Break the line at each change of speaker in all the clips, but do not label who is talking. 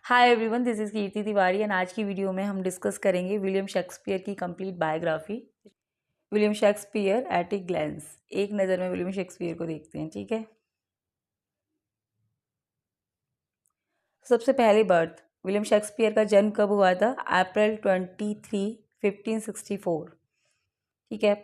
Hi everyone, this is Kirti Tiwari and आज की video में हम डिस्कस करेंगे विलियम शेक्सपियर की complete biography. William Shakespeare at a glance, एक नज़र में विलियम शेक्सपियर को देखते हैं। ठीक है, सबसे पहले बर्थ, विलियम शेक्सपियर का जन्म कब हुआ था? अप्रैल 23, 1564। ठीक है,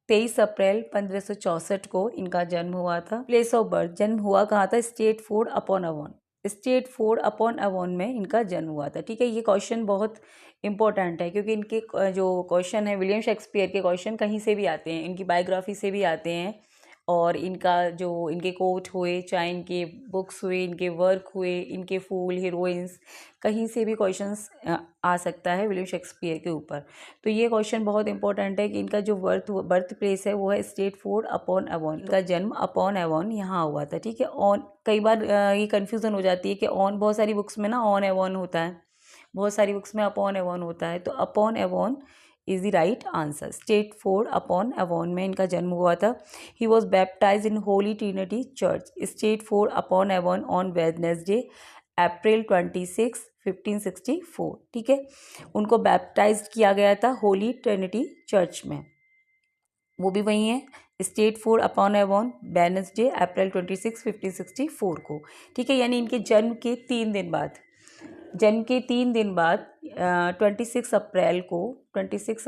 23 अप्रैल 1564 को इनका जन्म हुआ था। प्लेस ऑफ बर्थ, जन्म हुआ कहाँ था? Stafford upon Avon, Stafford upon Avon में इनका जन्म हुआ था। ठीक है, ये क्वेश्चन बहुत इंपॉर्टेंट है क्योंकि इनके जो क्वेश्चन है विलियम शेक्सपियर के क्वेश्चन कहीं से भी आते हैं, इनकी बायोग्राफी से भी आते हैं और इनका जो इनके कोट हुए, चाहे इनके बुक्स हुए, इनके वर्क हुए, इनके फूल हीरोइंस, कहीं से भी क्वेश्चंस आ सकता है विलियम शेक्सपियर के ऊपर। तो ये क्वेश्चन बहुत इंपॉर्टेंट है कि इनका जो बर्थ प्लेस है वो है स्टेटफोर्ड अपॉन अवॉन, इनका जन्म अपॉन अवॉन यहाँ हुआ था। ठीक है, ऑन कई बार ये कन्फ्यूज़न हो जाती है कि ऑन, बहुत सारी बुक्स में ना ऑन एवॉन होता है, बहुत सारी बुक्स में अपॉन एवॉन होता है, तो upon Avon is the right answer. Stratford upon Avon में इनका जन्म हुआ था। He was baptised in Holy Trinity Church, Stratford upon Avon on Wednesday April 26, 1564। ठीक है, उनको बैप्टाइज किया गया था होली ट्रिनिटी चर्च में, वो भी वही है, Stafford upon Avon, Wednesday April 26, 1564 को। ठीक है, यानी इनके जन्म के 3 दिन बाद, जन्म के 3 दिन बाद 26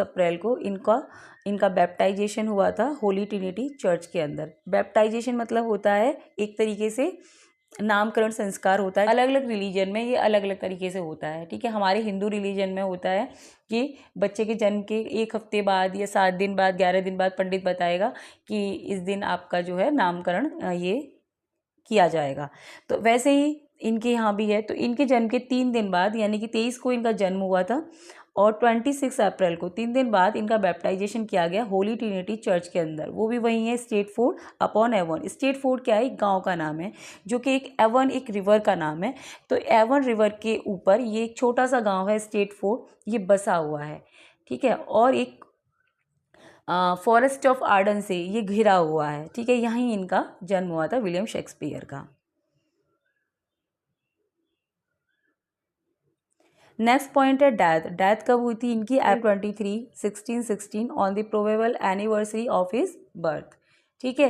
अप्रैल को इनका बैप्टाइजेशन हुआ था होली ट्रिनिटी चर्च के अंदर। बैप्टाइजेशन मतलब होता है एक तरीके से नामकरण संस्कार होता है। अलग अलग रिलीजन में ये अलग अलग तरीके से होता है। ठीक है, हमारे हिंदू रिलीजन में होता है कि बच्चे के जन्म के 1 हफ्ते बाद या 7 दिन बाद, 11 दिन बाद पंडित बताएगा कि इस दिन आपका जो है नामकरण ये किया जाएगा। तो वैसे ही इनके यहाँ भी है। तो इनके जन्म के 3 दिन बाद, यानी कि 23 को इनका जन्म हुआ था और 26 अप्रैल को 3 दिन बाद इनका बैप्टाइजेशन किया गया होली ट्रिनिटी चर्च के अंदर, वो भी वही है, स्टेटफोर्ड अपॉन एवॉन। स्टेटफोर्ड क्या है? एक गांव का नाम है, जो कि एक एवन, एक रिवर का नाम है। तो एवन रिवर के ऊपर ये एक छोटा सा गाँव है स्टेटफोर्ड, ये बसा हुआ है। ठीक है, और एक फॉरेस्ट ऑफ आर्डन से ये घिरा हुआ है। ठीक है, यहीं इनका जन्म हुआ था विलियम शेक्सपियर का। नेक्स्ट पॉइंट है डेथ। डेथ कब हुई थी इनकी? अप्रैल 23, 1616 on the probable anniversary of his birth. ठीक है,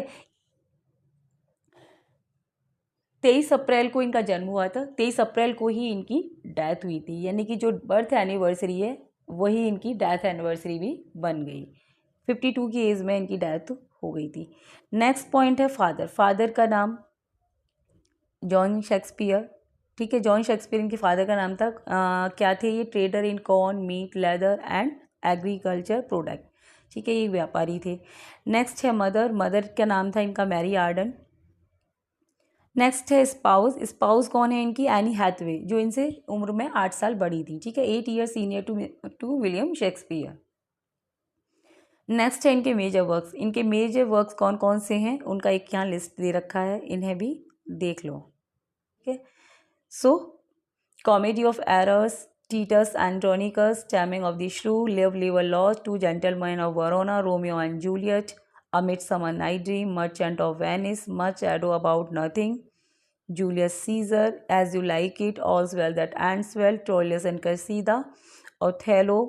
23 अप्रैल को इनका जन्म हुआ था, 23 अप्रैल को ही इनकी डेथ हुई थी, यानी कि जो बर्थ एनिवर्सरी है वही इनकी डेथ एनिवर्सरी भी बन गई। 52 की एज में इनकी डेथ हो गई थी। नेक्स्ट पॉइंट है फादर। फादर का नाम जॉन शेक्सपियर। ठीक है, जॉन शेक्सपियर इनके फादर का नाम था। क्या थे ये? Trader in corn, meat, leather and agriculture product. ठीक है, ये व्यापारी थे। नेक्स्ट है मदर। मदर का नाम था इनका मैरी आर्डन। नेक्स्ट है स्पाउस। स्पाउस कौन है इनकी? एनी हैथवे, जो इनसे उम्र में 8 साल बड़ी थी। ठीक है, 8 year senior to William Shakespeare. Next है इनके मेजर वर्क्स। इनके मेजर वर्क्स कौन कौन से हैं उनका एक यहाँ लिस्ट दे रखा है, इन्हें भी देख लो। ठीक है, so comedy of errors, Titus Andronicus, Taming of the Shrew, Live Liver Lost, Two Gentlemen of Verona, Romeo and Juliet, A Midsummer Night Dream, Merchant of Venice, Much Ado About Nothing, Julius Caesar, As You Like It, All's Well That Ends Well, Troilus and Cressida, Othello,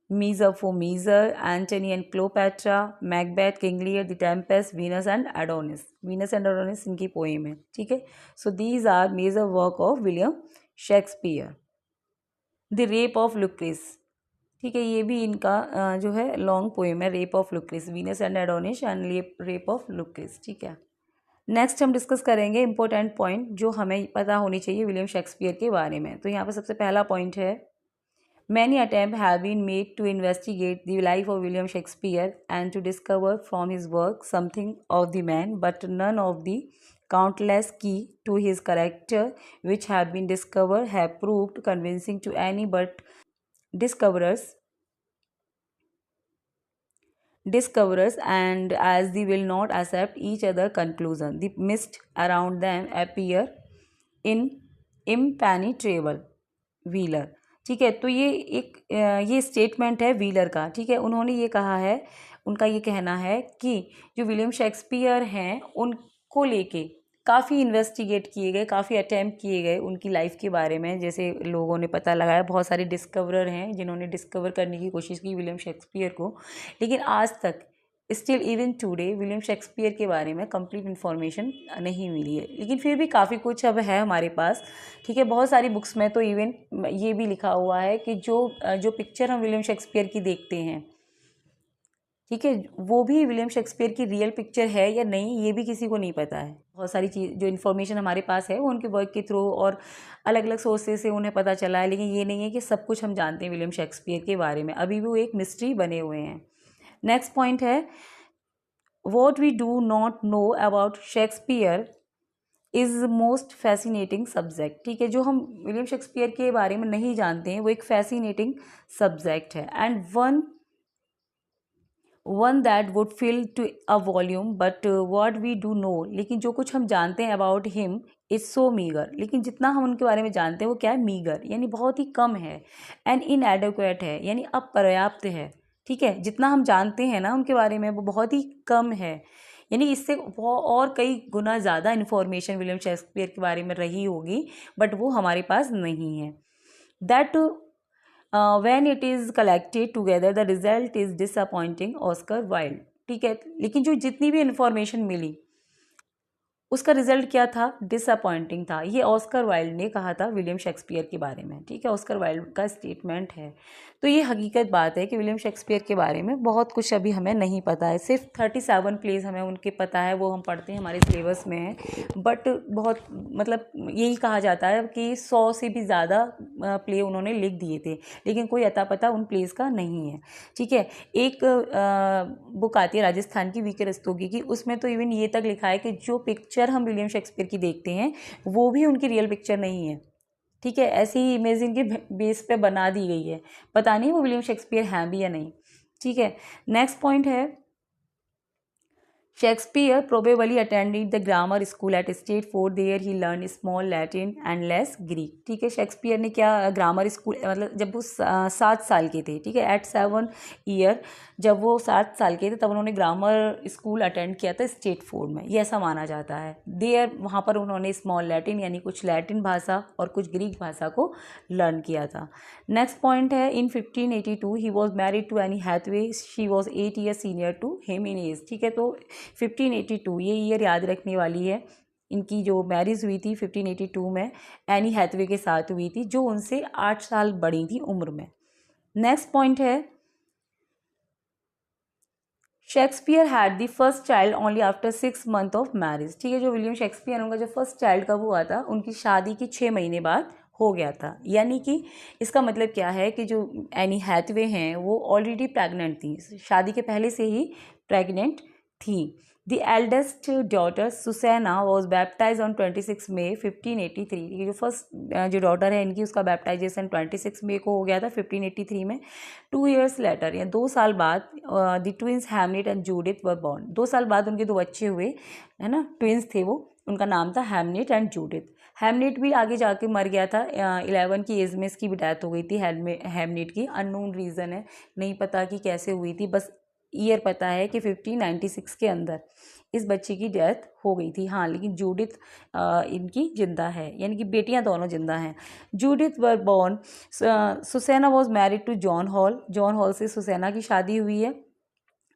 Miser for Miser, Antony and Cleopatra, Macbeth, King Lear, The Tempest, Venus and Adonis. Venus and Adonis इनकी poem है। ठीक है, so these are major work of William Shakespeare. The rape of Lucrece. ठीक है, ये भी इनका जो है लॉन्ग पोएम है, rape of Lucrece, Venus and Adonis and rape of Lucrece. ठीक है, नेक्स्ट हम डिस्कस करेंगे इंपॉर्टेंट पॉइंट जो हमें पता होनी चाहिए विलियम शेक्सपियर के बारे में। तो यहाँ पर सबसे पहला पॉइंट है, many attempts have been made to investigate the life of William Shakespeare and to discover from his work something of the man, but none of the countless key to his character which have been discovered have proved convincing to any but discoverers, and as they will not accept each other conclusion, the mist around them appear in impenetrable. Wheeler. ठीक है, तो ये statement है wheeler का। ठीक है, उन्होंने ये कहा है, उनका ये कहना है कि जो विलियम शेक्सपियर हैं उनको लेके काफ़ी इन्वेस्टिगेट किए गए, काफ़ी अटैम्प्ट किए गए उनकी लाइफ के बारे में, जैसे लोगों ने पता लगाया, बहुत सारे डिस्कवरर हैं जिन्होंने डिस्कवर करने की कोशिश की विलियम शेक्सपियर को, लेकिन आज तक still even today William Shakespeare के बारे में कंप्लीट इन्फॉर्मेशन नहीं मिली है। लेकिन फिर भी काफ़ी कुछ अब है हमारे पास, ठीक है। बहुत सारी बुक्स में तो इवन ये भी लिखा हुआ है कि जो पिक्चर हम विलियम शेक्सपियर की देखते हैं, ठीक है, वो भी विलियम शेक्सपियर की रियल पिक्चर है या नहीं, ये भी किसी को नहीं पता है। बहुत सारी चीज़ जो इन्फॉर्मेशन हमारे पास है वो उनके वर्क के थ्रू और अलग अलग सोर्सेज से उन्हें पता चला है, लेकिन ये नहीं है कि सब कुछ हम जानते हैं विलियम शेक्सपियर के बारे में, अभी भी वो एक मिस्ट्री बने हुए हैं। नेक्स्ट पॉइंट है what we do not know about Shakespeare is most fascinating subject, ठीक है। जो हम विलियम शेक्सपियर के बारे में नहीं जानते हैं वो एक फैसिनेटिंग सब्जेक्ट है, and one that would fill to a volume but what we do know, लेकिन जो कुछ हम जानते हैं about him is so meagre, लेकिन जितना हम उनके बारे में जानते हैं वो क्या है, मीगर, यानी बहुत ही कम है, एंड इनएडिक्वेट है, यानी अपर्याप्त है, ठीक है। जितना हम जानते हैं ना उनके बारे में वो बहुत ही कम है, यानी इससे और कई गुना ज़्यादा इन्फॉर्मेशन विलियम शेक्सपियर के बारे में रही होगी, बट वो हमारे पास नहीं है। That when it is collected together the result is disappointing Oscar Wilde, ठीक है। लेकिन जो जितनी भी इन्फॉर्मेशन मिली उसका रिजल्ट क्या था, डिसअपॉइंटिंग था। ये ऑस्कर वाइल्ड ने कहा था विलियम शेक्सपियर के बारे में, ठीक है, ऑस्कर वाइल्ड का स्टेटमेंट है। तो ये हकीकत बात है कि विलियम शेक्सपियर के बारे में बहुत कुछ अभी हमें नहीं पता है। सिर्फ 37 प्लेस हमें उनके पता है, वो हम पढ़ते हैं, हमारे सिलेबस में है, बट बहुत मतलब यही कहा जाता है कि 100 से भी ज़्यादा प्ले उन्होंने लिख दिए थे, लेकिन कोई अता पता उन प्लेस का नहीं है, ठीक है। एक बुक आती है राजस्थान की वी.के. रस्तोगी की, उसमें तो इवन ये तक लिखा है कि जो पिक्चर हम विलियम शेक्सपियर की देखते हैं वो भी उनकी रियल पिक्चर नहीं है, ठीक है। ऐसी ही इमेजिन के बेस पे बना दी गई है, पता नहीं वो विलियम शेक्सपियर हैं भी या नहीं, ठीक है। नेक्स्ट पॉइंट है Shakespeare probably attended the grammar school at Stratford. There he learned small Latin and less Greek. ठीक है, शेक्सपियर ने क्या ग्रामर स्कूल, मतलब जब वो 7 साल के थे, ठीक है, एट 7 ईयर, जब वो 7 साल के थे तब उन्होंने ग्रामर स्कूल अटेंड किया था स्ट्रेटफोर्ड में, ये ऐसा माना जाता है। देयर वहाँ पर उन्होंने स्मॉल लैटिन यानी कुछ लैटिन भाषा और कुछ ग्रीक भाषा को लर्न किया था। नेक्स्ट पॉइंट है in 1582 he was married to Anne Hathaway, she was 8 year senior to him in age, ठीक है। तो 1582 ये ईयर याद रखने वाली है। इनकी जो मैरिज हुई थी 1582 में एनी हैथवे के साथ हुई थी, जो उनसे 8 साल बड़ी थी उम्र में। नेक्स्ट पॉइंट है Shakespeare had the first child only after 6 month of marriage, ठीक है। जो विलियम शेक्सपियर उनका जो फर्स्ट चाइल्ड कब हुआ था, उनकी शादी के 6 महीने बाद हो गया था। यानी कि इसका मतलब क्या है कि जो एनी हैथवे हैं वो ऑलरेडी प्रेग्नेंट थी, शादी के पहले से ही प्रेग्नेंट थी। The eldest daughter Susanna was baptised on 26 May 1583, ये जो फर्स्ट जो डॉटर है इनकी उसका बैप्टाइजेशन 26 मई को हो गया था 1583 में। 2 ईयर्स लेटर या 2 साल बाद the twins Hamlet and Judith were born, 2 साल बाद उनके 2 बच्चे हुए, है ना, ट्विंस थे वो, उनका नाम था हैमलेट एंड जूडिथ। हैमलेट भी आगे जाके मर गया था, 11 की एज में इसकी भी डेथ हो गई थी हैमलेट की, अननोन रीज़न है, नहीं पता कि कैसे हुई थी, बस ईयर पता है कि 1596 के अंदर इस बच्चे की डेथ हो गई थी। हाँ, लेकिन जूडिथ इनकी जिंदा है, यानी कि बेटियां दोनों जिंदा हैं। Judith were born, Susanna was married to John Hall, John Hall से सुसैना की शादी हुई है,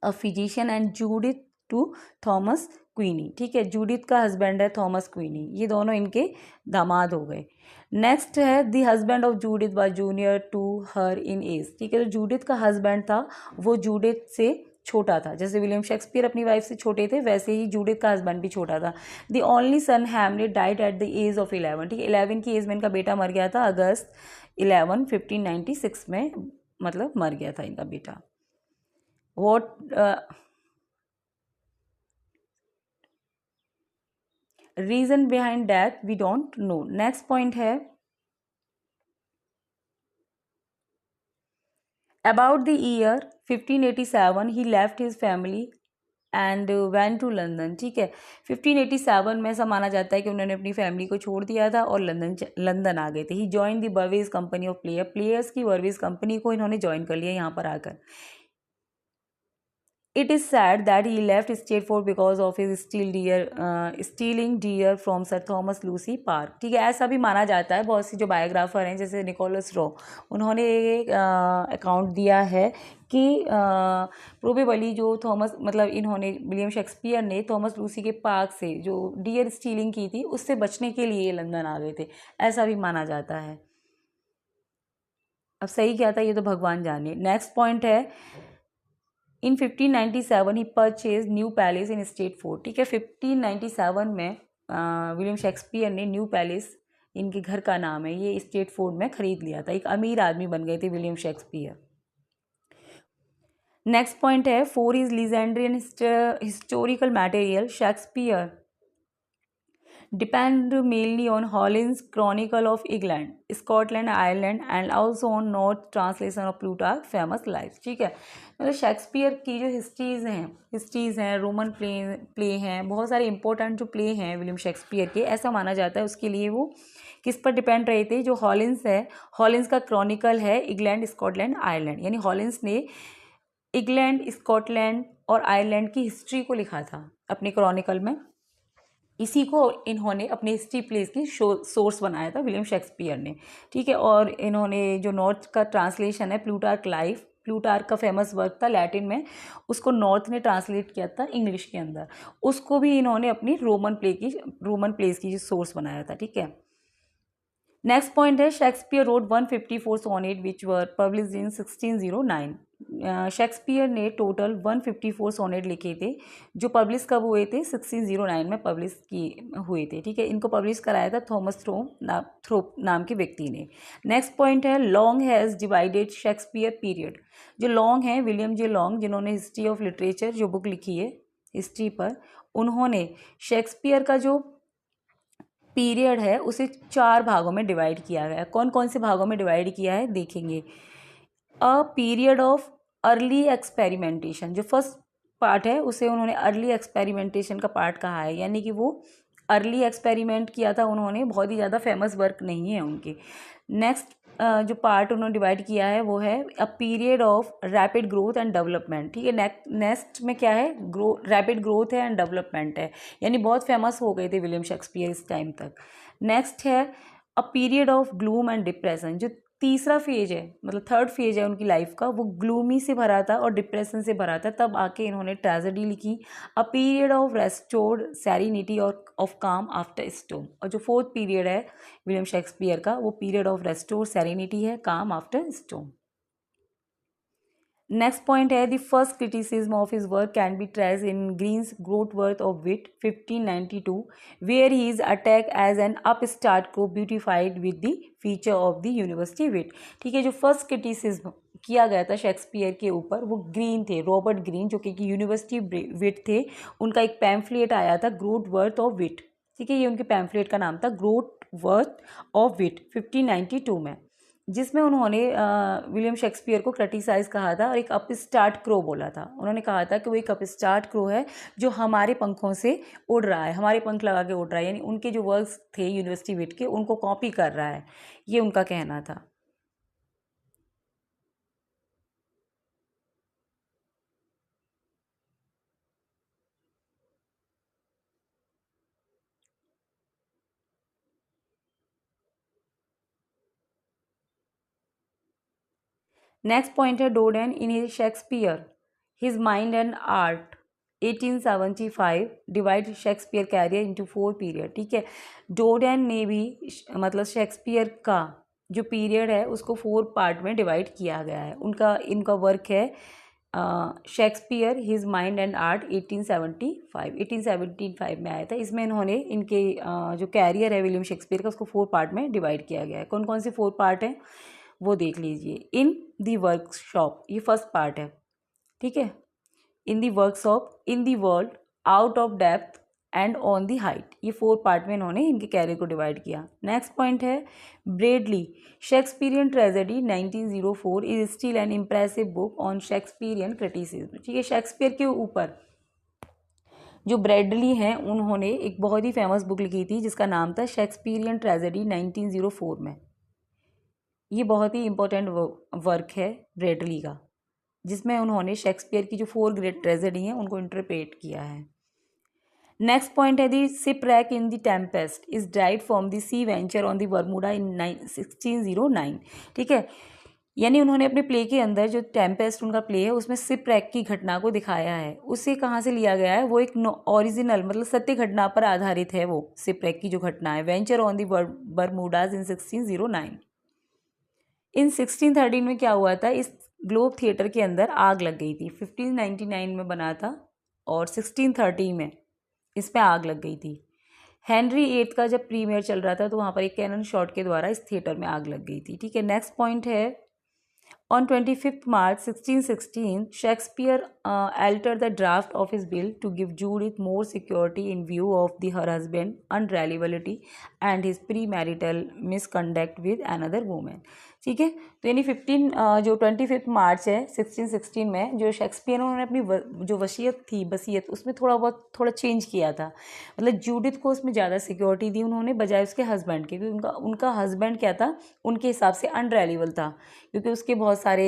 a physician, and Judith to Thomas Quiney, ठीक है। जूडिथ का हस्बैंड है थॉमस क्वीनी, ये दोनों इनके दामाद हो गए। नेक्स्ट है the husband of Judith was junior to her in age, ठीक है। जो जूडिथ का हस्बैंड था वो जूडिथ से छोटा था, जैसे विलियम शेक्सपियर अपनी वाइफ से छोटे थे वैसे ही जूडिथ का हस्बैंड भी छोटा था। The only son Hamlet died at the age of 11, ठीक है, 11 की एज में इनका बेटा मर गया था, अगस्त 11 1596 में, मतलब मर गया था इनका बेटा। What reason behind death we don't know. Next point है about the year 1587 he left his family and went to London, ठीक है। 1587 में ऐसा माना जाता है कि उन्होंने अपनी फैमिली को छोड़ दिया था और लंदन आ गए थे। He join the Burbage company of players की बर्वेज कंपनी को इन्होंने ज्वाइन कर लिया यहाँ पर आकर। It is sad that he left Stafford because of his stealing dear from sir Thomas Lucy park. ठीक है, ऐसा भी माना जाता है। बहुत सी जो बायोग्राफर हैं जैसे निकोलस रॉ, उन्होंने एक अकाउंट दिया है कि प्रोबेबली जो थॉमस मतलब इन्होंने विलियम शेक्सपियर ने थॉमस लूसी के पार्क से जो डियर स्टीलिंग की थी उससे बचने के लिए लंदन आ गए थे, ऐसा भी माना जाता है। अब सही क्या था ये तो भगवान जाने। नेक्स्ट पॉइंट है in 1597 he purchase new palace in Stratford. ठीक है, 1597 में विलियम शेक्सपियर ने न्यू पैलेस, इनके घर का नाम है, ये स्टेट फोर्ट में खरीद लिया था। एक अमीर आदमी बन गए थे विलियम शेक्सपियर। नेक्स्ट पॉइंट है for is legendary historical material Shakespeare depend mainly on Holland's Chronicle of England, Scotland, Ireland and also on North translation of Plutarch's famous life। ठीक है, मतलब शेक्सपियर की जो हिस्ट्रीज़ हैं, रोमन प्ले हैं, बहुत सारे इंपॉर्टेंट जो प्ले हैं विलियम शेक्सपियर के, ऐसा माना जाता है उसके लिए वो किस पर डिपेंड रहे थे। जो हॉलिन्स है, हॉलिन्स का क्रॉनिकल है इंग्लैंड, स्कॉटलैंड, आयरलैंड, यानी हॉलिन्स ने इंग्लैंड, स्कॉटलैंड और आयरलैंड की हिस्ट्री को लिखा था अपने क्रॉनिकल में। इसी को इन्होंने अपने हिस्ट्री प्लेस की सोर्स बनाया था विलियम शेक्सपियर ने। ठीक है, और इन्होंने जो नॉर्थ का ट्रांसलेशन है प्लूटार्क लाइफ, प्लूटार्क का फेमस वर्क था लैटिन में, उसको नॉर्थ ने ट्रांसलेट किया था इंग्लिश के अंदर, उसको भी इन्होंने अपनी रोमन प्लेस की सोर्स बनाया था। ठीक है, नेक्स्ट पॉइंट है Shakespeare wrote 154 sonnet which were publish in 1609। Shakespeare ने टोटल 154 सोनेट लिखे थे जो पब्लिश कब हुए थे, 1609 में पब्लिश हुए थे। ठीक है, इनको पब्लिश कराया था थॉमस थ्रोप नाम के व्यक्ति ने। नेक्स्ट पॉइंट है long has divided Shakespeare period. जो लॉन्ग है विलियम जे लॉन्ग, जिन्होंने हिस्ट्री ऑफ लिटरेचर जो बुक लिखी है हिस्ट्री पर, उन्होंने शेक्सपियर का जो पीरियड है उसे 4 भागों में डिवाइड किया गया। कौन कौन से भागों में डिवाइड किया है देखेंगे। अ पीरियड ऑफ अर्ली एक्सपेरिमेंटेशन, जो फर्स्ट पार्ट है उसे उन्होंने अर्ली एक्सपेरिमेंटेशन का पार्ट कहा है, यानी कि वो अर्ली एक्सपेरिमेंट किया था उन्होंने, बहुत ही ज़्यादा फेमस वर्क नहीं है उनके। नेक्स्ट जो पार्ट उन्होंने डिवाइड किया है वो है अ period of rapid growth and development. ठीक है, नेक्स्ट में क्या है, रैपिड ग्रोथ है एंड डेवलपमेंट है, यानी बहुत फेमस हो गए थे विलियम शेक्सपियर इस टाइम तक। नेक्स्ट है अ period of gloom and depression. जो तीसरा फेज है, मतलब थर्ड फेज है उनकी लाइफ का, वो ग्लूमी से भरा था और डिप्रेशन से भरा था, तब आके इन्होंने ट्रेजेडी लिखी। A period of restored serenity और ऑफ काम आफ्टर स्टॉर्म। और जो फोर्थ पीरियड है विलियम शेक्सपियर का, वो पीरियड ऑफ रेस्टोर्ड सेरेनिटी है, calm after storm. Next point है the first criticism of his work can be traced in Greene's Groatsworth of wit 1592 where he is attack as an upstart crow beautified with the feature of the university wit. ठीक है, जो first criticism किया गया था Shakespeare के ऊपर वो green थे, रॉबर्ट ग्रीन, जो कि यूनिवर्सिटी विट थे। उनका एक पैम्फलेट आया था ग्रोथवर्थ ऑफ विट। ठीक है, ये उनके पैम्फलेट का नाम था ग्रोथवर्थ ऑफ विट 1592 में, जिसमें उन्होंने विलियम शेक्सपियर को क्रिटिसाइज़ कहा था और एक अपस्टार्ट क्रो बोला था। उन्होंने कहा था कि वो एक अपस्टार्ट क्रो है जो हमारे पंखों से उड़ रहा है, हमारे पंख लगा के उड़ रहा है, यानी उनके जो वर्क्स थे यूनिवर्सिटी विट के उनको कॉपी कर रहा है, ये उनका कहना था। नेक्स्ट पॉइंट है Dowden in his Shakespeare his mind and art 1875 divide Shakespeare career into 4 period. ठीक है, डोडेन ने भी मतलब शेक्सपियर का जो पीरियड है उसको 4 पार्ट में डिवाइड किया गया है। इनका वर्क है Shakespeare his mind and art 1875 में आया था। इसमें इन्होंने इनके जो कैरियर है विलियम शेक्सपियर का उसको 4 पार्ट में डिवाइड किया गया है। कौन कौन से 4 पार्ट हैं वो देख लीजिए। इन दी वर्कशॉप, ये फर्स्ट पार्ट है। ठीक है, in the workshop, in the world, out of depth and on the height, ये 4 पार्ट में इन्होंने इनके कैरियर को डिवाइड किया। नेक्स्ट पॉइंट है Bradley Shakespearean tragedy 1904 is still an impressive book on Shakespearean criticism. ठीक है, शेक्सपियर के ऊपर जो ब्रेडली हैं उन्होंने एक बहुत ही फेमस बुक लिखी थी जिसका नाम था शेक्सपियरियन ट्रेजेडी 1904 में। ये बहुत ही इंपॉर्टेंट वर्क है ब्रेडली का, जिसमें उन्होंने शेक्सपियर की जो 4 ग्रेट ट्रेजेडी हैं उनको इंटरप्रेट किया है। नेक्स्ट पॉइंट है the shipwreck in the tempest is डाइड from the sea venture on the Bermuda in 1609। ठीक है, यानी उन्होंने अपने प्ले के अंदर जो टेम्पेस्ट उनका प्ले है उसमें शिपरैक की घटना को दिखाया है। उसे कहाँ से लिया गया है? वो एक ओरिजिनल मतलब सत्य घटना पर आधारित है। वो शिपरैक की जो घटना है, वेंचर ऑन दी बर्मुडाज इन 1609। इन 1613 में क्या हुआ था? इस ग्लोब थिएटर के अंदर आग लग गई थी। 1599 में बना था और 1630 में इस पर आग लग गई थी। हेनरी 8 का जब प्रीमियर चल रहा था तो वहाँ पर एक कैनन शॉट के द्वारा इस थिएटर में आग लग गई थी। ठीक है, नेक्स्ट पॉइंट है On 25th March 1616, Shakespeare altered the draft of his bill to give Judith more security in view of her husband's unreliability and his premarital misconduct with another woman. ठीक है, तो यानी 25 मार्च है 1616 में जो शेक्सपियर उन्होंने अपनी जो बसीयत उसमें थोड़ा चेंज किया था। मतलब जूडिथ को उसमें ज़्यादा सिक्योरिटी दी उन्होंने बजाय उसके हस्बैंड के, क्योंकि उनका हस्बैंड क्या था, उनके हिसाब से अनरेलिबल था, क्योंकि उसके बहुत सारे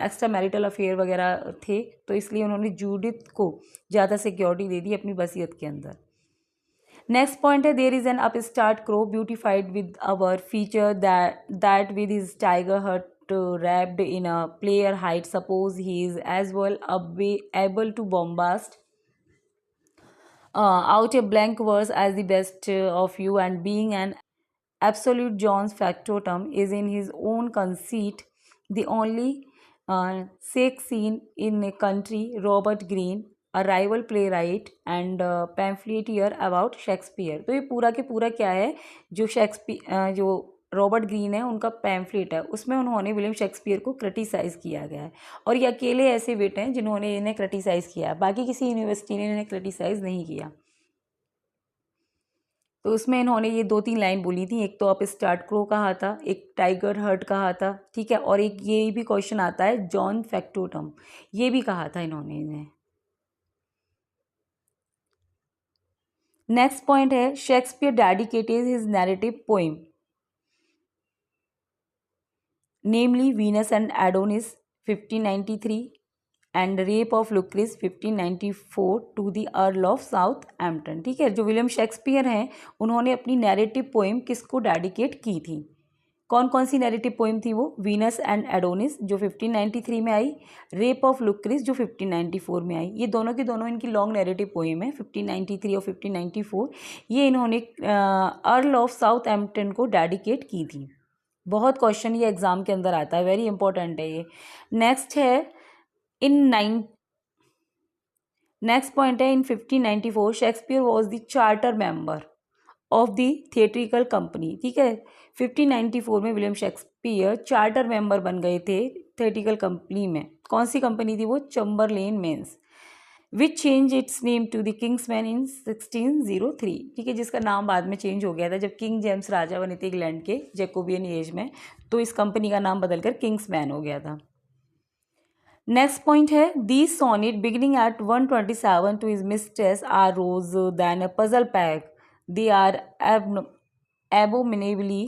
एक्स्ट्रा मैरिटल अफेयर वगैरह थे, तो इसलिए उन्होंने जूडिथ को ज़्यादा सिक्योरिटी दे दी अपनी बसीयत के अंदर। नेक्स्ट पॉइंट है there is an upstart crow beautified with our feather that with his tiger heart wrapped in a player height. Suppose he is as well able to bombast out a blank verse as the best of you, and being an absolute John's factotum is in his own conceit the only sex scene in a country. Robert Greene, a rival playwright and pamphleteer about Shakespeare. तो ये पूरा के पूरा क्या है, जो जो Robert Greene है उनका पैम्फलेट है, उसमें उन्होंने विलियम शेक्सपियर को क्रिटिसाइज़ किया गया है। और ये अकेले ऐसे बेटे हैं जिन्होंने इन्हें क्रिटिसाइज़ किया है, बाकी किसी यूनिवर्सिटी ने इन्हें क्रिटिसाइज़ नहीं किया। तो उसमें इन्होंने ये 2-3 लाइन बोली थी, एक तो आप स्टार्ट क्रो कहा था, एक टाइगर हर्ट कहा था, ठीक है, और एक ये भी क्वेश्चन आता है जॉन फैक्टोटम, ये भी कहा था इन्होंने इन्हें। नेक्स्ट पॉइंट है Shakespeare dedicated his narrative poem namely Venus and Adonis 1593 and rape of Lucrece 1594 to the earl of Southampton. ठीक है, जो विलियम शेक्सपियर हैं उन्होंने अपनी नैरेटिव पोएम किसको डेडिकेट की थी? कौन कौन सी नैरेटिव पोएम थी वो? वीनस एंड एडोनिस जो 1593 में आई, रेप ऑफ लुक्रिस जो 1594 में आई। ये दोनों की दोनों इनकी लॉन्ग नैरेटिव पोएम है, 1593 और 1594। ये इन्होंने अर्ल ऑफ साउथहैम्पटन को डेडिकेट की थी। बहुत क्वेश्चन ये एग्जाम के अंदर आता है, वेरी इंपॉर्टेंट है ये। नेक्स्ट है नेक्स्ट पॉइंट है इन 1594 Shakespeare was the charter member of the theatrical company. ठीक है, 1594 में विलियम शेक्सपियर चार्टर मेंबर बन गए थे थिएट्रिकल कंपनी में। कौन सी कंपनी थी वो? Chamberlain men's, which change its name to the King's Men in 1603। ठीक है, जिसका नाम बाद में चेंज हो गया था जब किंग जेम्स राजा बने थे इंग्लैंड के जैकोबियन एज में, तो इस कंपनी का नाम बदलकर किंग्समैन हो गया था। नेक्स्ट पॉइंट है the sonnet beginning at 127 to his mistress are worse than a puzzle peg, they are abominably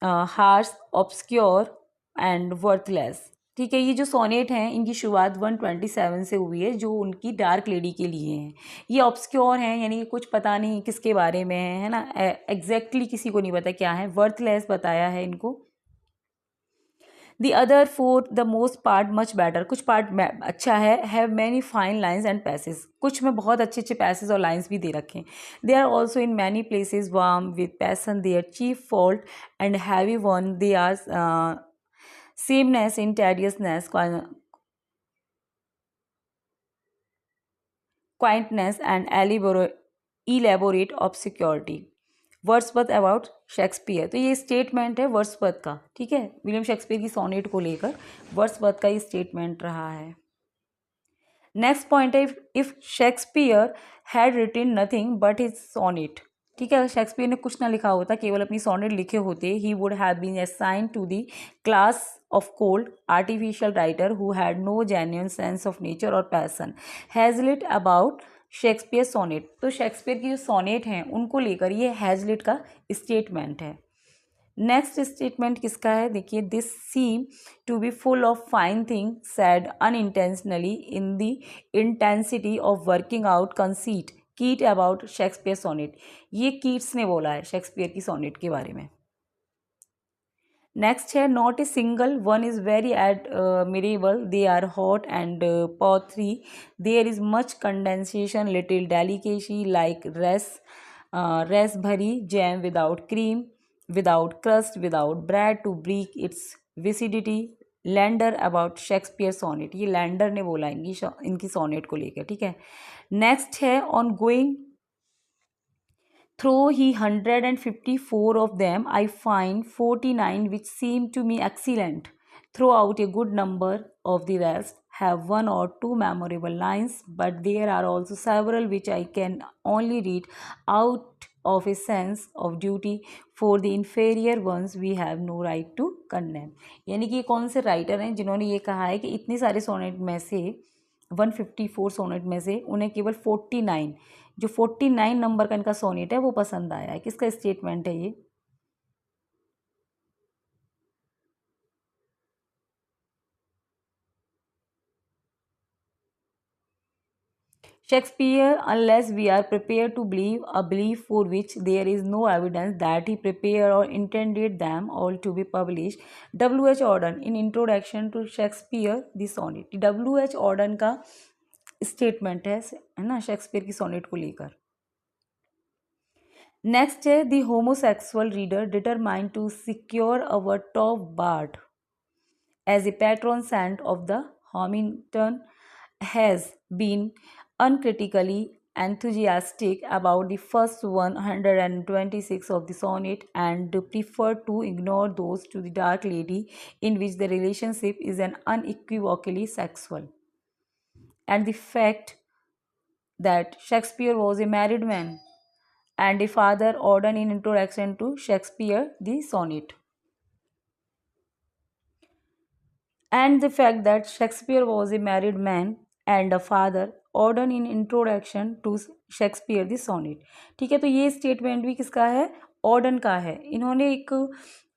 harsh, obscure and worthless. ठीक है, ये जो सोनेट हैं इनकी शुरुआत 127 से हुई है, जो उनकी डार्क लेडी के लिए हैं। ये ऑब्सक्योर हैं, यानी कुछ पता नहीं किसके बारे में है ना, एग्जैक्टली किसी को नहीं पता क्या है। वर्थलेस बताया है इनको। The other four the most part much better, कुछ पार्ट अच्छा है, have many fine lines and passage, कुछ में बहुत अच्छे अच्छे पैसेज और लाइन्स भी दे रखे हैं। They are also in many places warm with passion, their chief fault and heavy one, they are sameness in tediousness, quaintness and elaborate obscurity। Wordsworth about Shakespeare, तो ये स्टेटमेंट है वर्ड्सवर्थ का। ठीक है, विलियम शेक्सपियर की sonnet को लेकर Wordsworth का ये स्टेटमेंट रहा है। नेक्स्ट पॉइंट है if Shakespeare had written nothing but his sonnet. ठीक है, शेक्सपियर ने कुछ ना लिखा होता, केवल अपनी सोनेट लिखे होते, he would have been assigned to the class of cold artificial writer who had no genuine sense of nature और passion. Hazlitt about Shakespeare sonnet, तो शेक्सपियर की जो सोनेट हैं उनको लेकर ये हैजलिट का स्टेटमेंट है। नेक्स्ट स्टेटमेंट किसका है, देखिए, this seem to be full of fine thing said unintentionally in the intensity of working out conceit Keats about Shakespeare sonnet. ये कीट्स ने बोला है शेक्सपियर की सोनेट के बारे में। नेक्स्ट है, not a single one is very admirable, they are hot and pothery, there is much condensation, little delicacy like raspberry jam without cream, without crust, without bread to break its viscidity, Landor about Shakespeare sonnet. ये Landor ने बोला इनकी sonnet को लेकर, ठीक है। Next है, on going through he 154 of them, I find 49 which seem to me excellent. Throughout a good number of the rest have one or two memorable lines, but there are also several which I can only read out of a sense of duty for the inferior ones we have no right to condemn। यानी कि कौन से writer हैं जिन्होंने ये कहा है कि इतने सारे सोनेट में से 154 सोनेट में से उन्हें केवल 49, जो 49 नंबर का इनका सोनेट है वो पसंद आया है। किसका स्टेटमेंट है ये? Shakespeare, unless we are prepared to believe a belief for which there is no evidence that he prepared or intended them all to be published। W.H. Auden in Introduction to Shakespeare the Sonnet। W.H. Auden का statement है ना Shakespeare की sonnet को लेकर। Next है, the homosexual reader determined to secure our top bard as a patron saint of the Hamilton has been uncritically enthusiastic about the first 126 of the sonnet and preferred to ignore those to the Dark Lady in which the relationship is an unequivocally sexual, and the fact that Shakespeare was a married man and a father, Auden in Introduction to Shakespeare the Sonnet, and the fact that Shakespeare was a married man and a father, Auden in Introduction to Shakespeare the Sonnet। ठीक है, तो ये statement भी किसका है? Auden का है। इन्होंने एक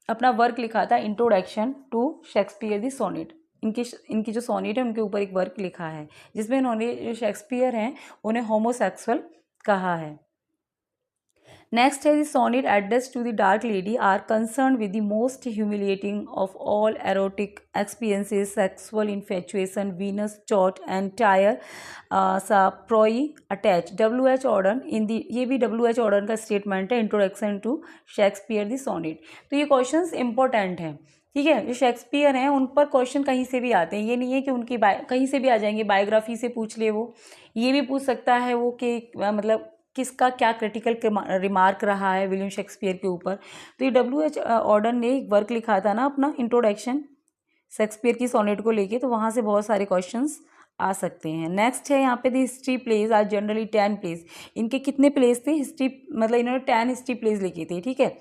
अपना वर्क लिखा था introduction to Shakespeare the sonnet. इनकी जो सोनेट है उनके ऊपर एक वर्क लिखा है जिसमें इन्होंने जो शेक्सपियर हैं उन्हें होमोसेक्सुअल कहा है। Next है, the sonnet addressed to the Dark Lady are concerned with the most humiliating of all erotic experiences, sexual infatuation, Venus, chot and tyre sa proi attached। W.H. Auden in the, ये भी W.H. Auden का statement है introduction to Shakespeare the sonnet. तो ये questions important हैं, ठीक है। जो शेक्सपियर हैं उन पर क्वेश्चन कहीं से भी आते हैं, ये नहीं है कि उनकी कहीं से भी आ जाएंगे, बायोग्राफी से पूछ ले, वो ये भी पूछ सकता है वो कि मतलब किसका क्या क्रिटिकल रिमार्क रहा है विलियम शेक्सपियर के ऊपर। तो ये W.H. ऑडन ने एक वर्क लिखा था ना अपना इंट्रोडक्शन शेक्सपियर की सोनेट को लेके, तो वहाँ से बहुत सारे क्वेश्चंस आ सकते हैं। नेक्स्ट है यहाँ पे the history plays are generally 10 plays. इनके कितने प्लेज थे? हिस्ट्री मतलब इन्होंने 10 हिस्ट्री प्लेज लिखे थे, ठीक है।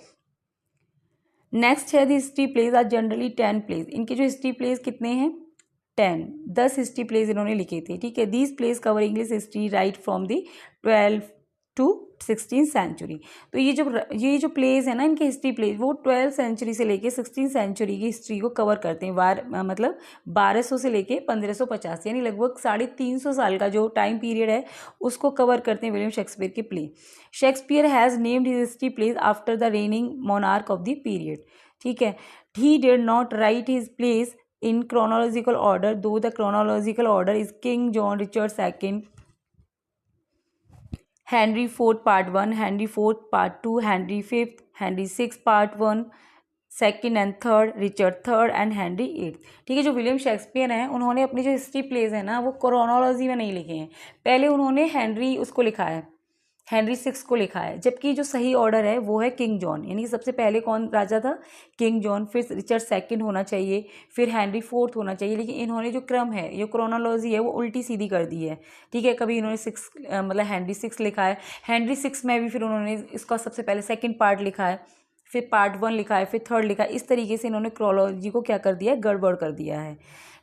नेक्स्ट है the history plays are generally 10 plays. इनके जो हिस्ट्री प्लेज कितने हैं? 10 हिस्ट्री प्लेज इन्होंने लिखे थे, ठीक है। These plays cover English history right from the 12 to 16th century. तो ये जो प्लेज है ना इनके हिस्ट्री प्लेज, वो 12th सेंचुरी से लेके 16th सेंचुरी की हिस्ट्री को कवर करते हैं। मतलब 1200 से लेके 1550, यानी लगभग 350 साल का जो टाइम पीरियड है उसको कवर करते हैं विलियम शेक्सपियर के play. Shakespeare has named his history plays after the reigning monarch of the period, ठीक है। He did not write his plays in chronological order, though the chronological order is King John, Richard II, Henry IV Part 1, Henry IV Part 2, Henry V, Henry VI Part 1, second and third, Richard third and Henry eight. ठीक है, जो William Shakespeare हैं उन्होंने अपनी जो history pledge है ना वो क्रोनोलॉजी में नहीं लिखे हैं। पहले उन्होंने हेनरी उसको लिखा है, हेनरी सिक्स को लिखा है, जबकि जो सही ऑर्डर है वो है किंग जॉन, यानी सबसे पहले कौन राजा था? किंग जॉन, फिर रिचर्ड सेकंड होना चाहिए, फिर हेनरी फोर्थ होना चाहिए। लेकिन इन्होंने जो क्रम है, ये क्रोनोलॉजी है, वो उल्टी सीधी कर दी है। ठीक है, कभी इन्होंने सिक्स मतलब हेनरी सिक्स लिखा है, हेनरी सिक्स में भी फिर उन्होंने इसका सबसे पहले सेकेंड पार्ट लिखा है, फिर पार्ट 1 लिखा है, फिर थर्ड लिखा है। इस तरीके से इन्होंने क्रोनोलॉजी को क्या कर दिया है? गड़बड़ कर दिया है।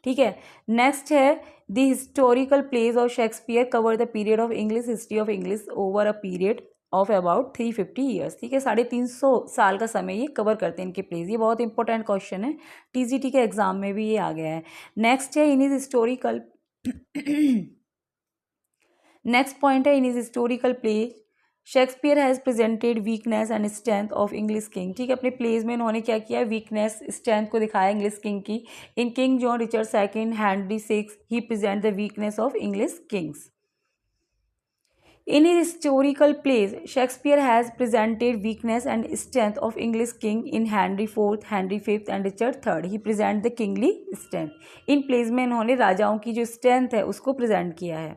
ठीक है, नेक्स्ट है the historical plays of Shakespeare cover the period of English history of English over a period of about 350 years, ठीक है, 350 साल का समय ये कवर करते हैं इनके प्लेज। ये बहुत इंपॉर्टेंट क्वेश्चन है, टीजीटी के एग्जाम में भी ये आ गया है। नेक्स्ट है in his historical next point है in his historical plays Shakespeare has presented weakness and strength of English king, ठीक है, अपने प्लेज में इन्होंने क्या किया, वीकनेस स्ट्रेंथ को दिखाया इंग्लिश किंग की। In King John Richard second Henry six he present the weakness of English kings. In his historical plays, Shakespeare has presented weakness and strength of English king in Henry IV, Henry V and Richard III. He present the kingly strength. In plays में इन्होंने राजाओं की जो strength है उसको present किया है।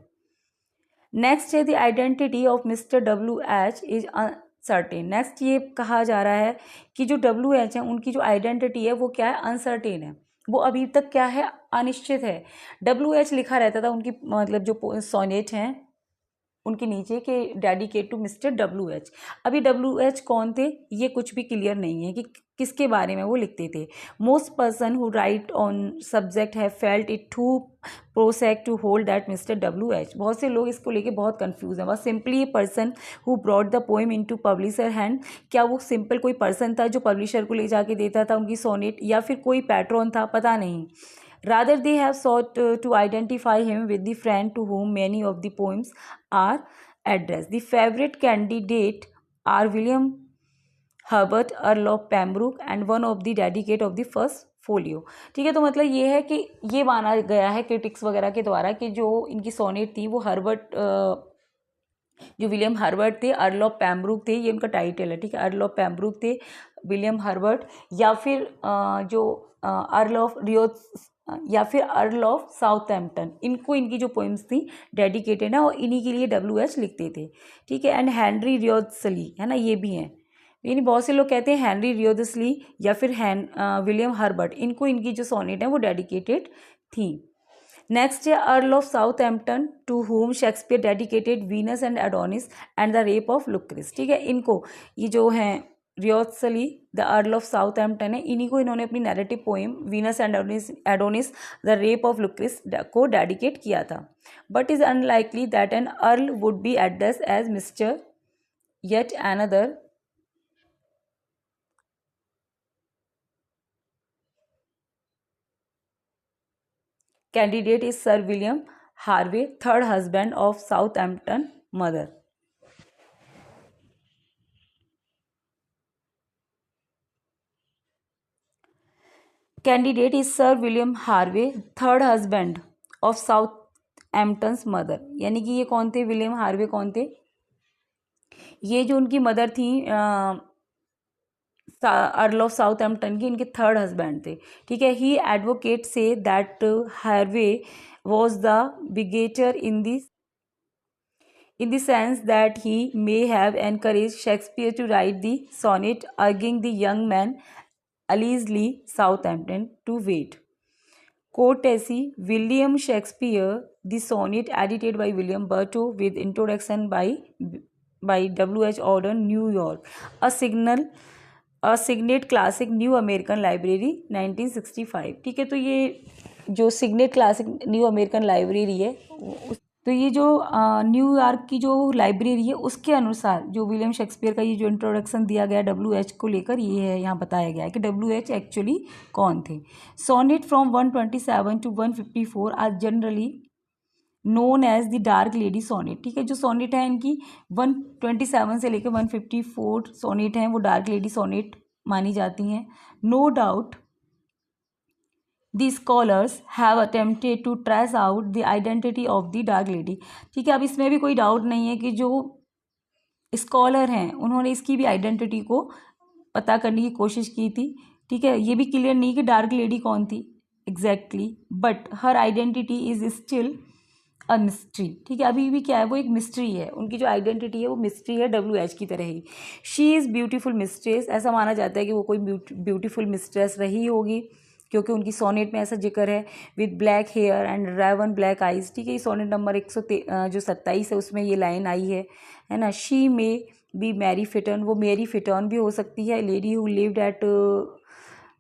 Next है the identity of Mr. W.H. is uncertain. Next ये कहा जा रहा है कि जो W.H. है उनकी जो identity है वो क्या है, uncertain है, वो अभी तक क्या है, अनिश्चित है। W.H. लिखा रहता था उनकी मतलब जो सोनेट हैं उनके नीचे के डेडिकेट टू मिस्टर W.H. अभी W.H. कौन थे ये कुछ भी क्लियर नहीं है कि किसके बारे में वो लिखते थे। Most person who write on subject have felt it too prosaic to hold that mister W.H. बहुत से लोग इसको लेके बहुत कंफ्यूज हैं। बस सिंपली ये person who brought the poem into publisher hand, क्या वो सिंपल कोई पर्सन था जो पब्लिशर को ले जाके देता था उनकी सोनेट, या फिर कोई पैट्रॉन था, पता नहीं। Rather, they have sought to identify him with the friend to whom many of the poems are addressed. The favorite candidate are William Herbert, Earl of Pembroke, and one of the dedicate of the first folio. ठीक है, तो मतलब ये है कि ये माना गया है क्रिटिक्स वगैरह के द्वारा कि जो इनकी सोनेट थी वो हर्बर्ट जो विलियम हर्बर्ट थे, अर्ल ऑफ पैम्ब्रूक थे, ये उनका टाइटल है, ठीक है, अर्ल ऑफ पैम्ब्रूक थे, विलियम हर्बर्ट, या फिर जो अर्ल ऑफ रियोथ या फिर अर्ल ऑफ साउथहैम्पटन, इनको इनकी जो पोइम्स थी डेडिकेटेड है और इन्हीं के लिए W.H. लिखते थे, ठीक है। एंड हेनरी रियोथस्ली है ना, ये भी हैं, यानी बहुत से लोग कहते हैं हेनरी रियोथस्ली या फिर विलियम हर्बर्ट, इनको इनकी जो सोनेट है वो डेडिकेटेड थी। नेक्स्ट है earl of Southampton to whom Shakespeare dedicated Venus and Adonis and the rape of Lucrece, ठीक है, इनको ये जो हैं Wriothesley the earl of Southampton है, इन्हीं को इन्होंने अपनी narrative poem Venus and Adonis the rape of Lucrece को डेडिकेट किया था। But is unlikely that an earl would be address as mister yet another candidate is Sir William Harvey, third husband of Southampton mother. Candidate is Sir William Harvey, third husband of Southampton's mother. यानी कि ये कौन थे, William Harvey कौन थे, ये जो उनकी मदर थी अर्ल ऑफ साउथहैम्पटन की, इनके थर्ड हस्बैंड थे, ठीक है। He advocates that Harvey was the begetter in the sense that he may have encouraged Shakespeare to write the sonnet, urging the young man Ellerslie Southampton to wait. Courtesy William Shakespeare, the sonnet edited by William Berto with introduction by W.H. Auden, New York. A Signet classic New American Library 1965, ठीक है। तो ये जो Signet classic New American Library है, तो ये जो New York की जो लाइब्रेरी है उसके अनुसार जो विलियम शेक्सपियर का ये जो इंट्रोडक्शन दिया गया W.H. को लेकर, ये है यहाँ बताया गया है कि W.H. एक्चुअली कौन थे। Sonnet from 127 to 154 are generally known as the dark lady sonnet, ठीक है। जो सोनेट है इनकी 127 से लेकर 154 सोनेट हैं वो डार्क लेडी सोनेट मानी जाती हैं। No doubt the scholars have attempted to trace out the identity of the dark lady, ठीक है। अब इसमें भी कोई डाउट नहीं है कि जो स्कॉलर हैं उन्होंने इसकी भी आइडेंटिटी को पता करने की कोशिश की थी, ठीक है। ये भी क्लियर नहीं कि डार्क लेडी कौन थी exactly, but her identity is still a mystery, ठीक है। अभी भी क्या है, वो एक मिस्ट्री है, उनकी जो आइडेंटिटी है वो मिस्ट्री है W.H. की तरह ही। शी इज़ ब्यूटीफुल मिस्ट्रेस, ऐसा माना जाता है कि वो कोई ब्यूटीफुल मिस्ट्रेस रही होगी क्योंकि उनकी सोनेट में ऐसा जिक्र है, with black hair and raven black eyes, ठीक है। ये सोनेट नंबर 127 है, उसमें ये लाइन आई है ना। She may be Mary Fitton, वो मेरी फिटन भी हो सकती है, lady who lived at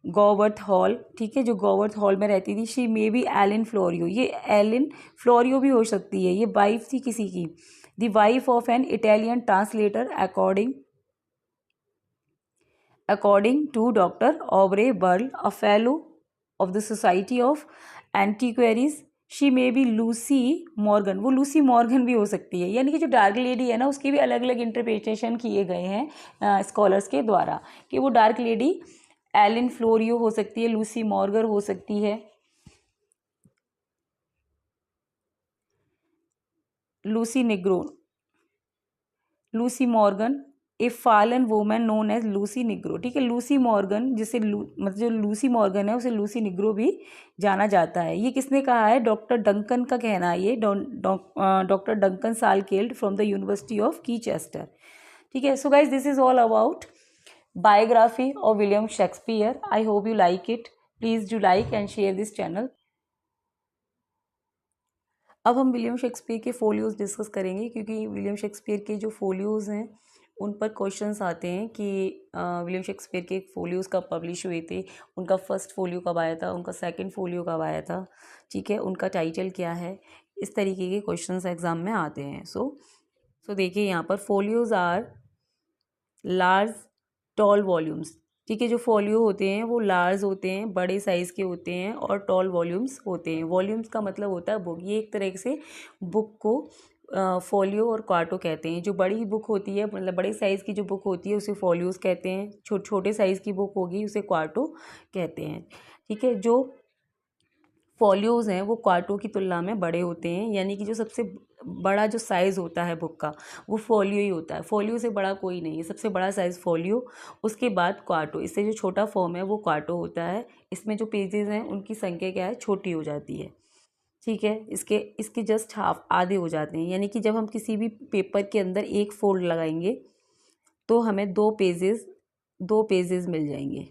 Gawsworth Hall, ठीक है, जो गोवर्थ हॉल में रहती थी। She may be Aline Florio, ये एलिन फ्लोरियो भी हो सकती है, ये वाइफ थी किसी की। The wife of an Italian translator according to Dr. Aubrey Burl, a fellow of the Society of Antiquaries, she may B Lucy Morgan. वो लूसी मॉर्गन भी हो सकती है, यानी कि जो डार्क लेडी है ना उसके भी अलग अलग इंटरप्रिटेशन किए गए हैं स्कॉलर्स के द्वारा कि वो डार्क लेडी एलिन फ्लोरियो हो सकती है, लूसी मॉर्गन हो सकती है, Lucy Negro, Lucy Morgan, a fallen woman known as Lucy Negro. ठीक है, लूसी मॉर्गन जिसे मतलब जो लूसी मॉर्गन है उसे लूसी निग्रो भी जाना जाता है. ये किसने कहा है? डॉक्टर डंकन का कहना है. ये doctor Duncan Salkeld from the university of Chichester. ठीक है, so guys this is all about biography of William Shakespeare. I hope you like it. Please do like and share this channel. अब हम William Shakespeare के folios discuss करेंगे, क्योंकि William Shakespeare के जो folios हैं उन पर क्वेश्चंस आते हैं कि विलियम शेक्सपियर के फोलियोज कब पब्लिश हुए थे, उनका फर्स्ट फोलियो कब आया था, उनका सेकंड फोलियो कब आया था, ठीक है, उनका टाइटल क्या है. इस तरीके के क्वेश्चंस एग्जाम में आते हैं. सो देखिए यहाँ पर folios are large tall volumes. ठीक है, जो फोलियो होते हैं वो लार्ज होते हैं, बड़े साइज़ के होते हैं और टॉल वॉल्यूम्स होते हैं. वॉल्यूम्स का मतलब होता है बुक. ये एक तरह से बुक को फोलियो और क्वार्टो कहते हैं. जो बड़ी बुक होती है, मतलब बड़े साइज़ की जो बुक होती है उसे फोलियोज कहते हैं. छोटे साइज़ की बुक होगी उसे क्वार्टो कहते हैं. ठीक है, जो फोलियोज हैं वो क्वार्टो की तुलना में बड़े होते हैं, यानी कि जो सबसे बड़ा जो साइज़ होता है बुक का वो फोलियो ही होता है. फोलियो से बड़ा कोई नहीं है, सबसे बड़ा साइज़ फोलियो, उसके बाद क्वार्टो. इससे जो छोटा फॉर्म है वो क्वार्टो होता है. इसमें जो पेजेस हैं उनकी संख्या क्या है, छोटी हो जाती है. ठीक है, इसके जस्ट हाफ आधे हो जाते हैं, यानी कि जब हम किसी भी पेपर के अंदर एक फोल्ड लगाएंगे तो हमें दो पेजेस मिल जाएंगे.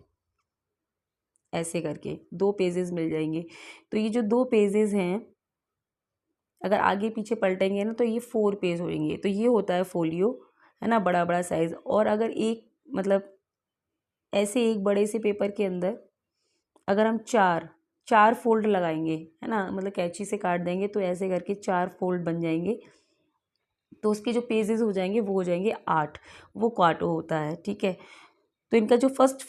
ऐसे करके 2 पेजेस मिल जाएंगे. तो ये जो 2 पेजेस हैं अगर आगे पीछे पलटेंगे ना तो ये 4 पेज होंगे. तो ये होता है फोलियो, है ना, बड़ा बड़ा साइज़. और अगर एक मतलब ऐसे एक बड़े से पेपर के अंदर अगर हम चार फोल्ड लगाएंगे, है ना, मतलब कैंची से काट देंगे तो ऐसे करके 4 फोल्ड बन जाएंगे, तो उसके जो पेजेस हो जाएंगे वो हो जाएंगे 8. वो क्वार्टो होता है. ठीक है, तो इनका जो फर्स्ट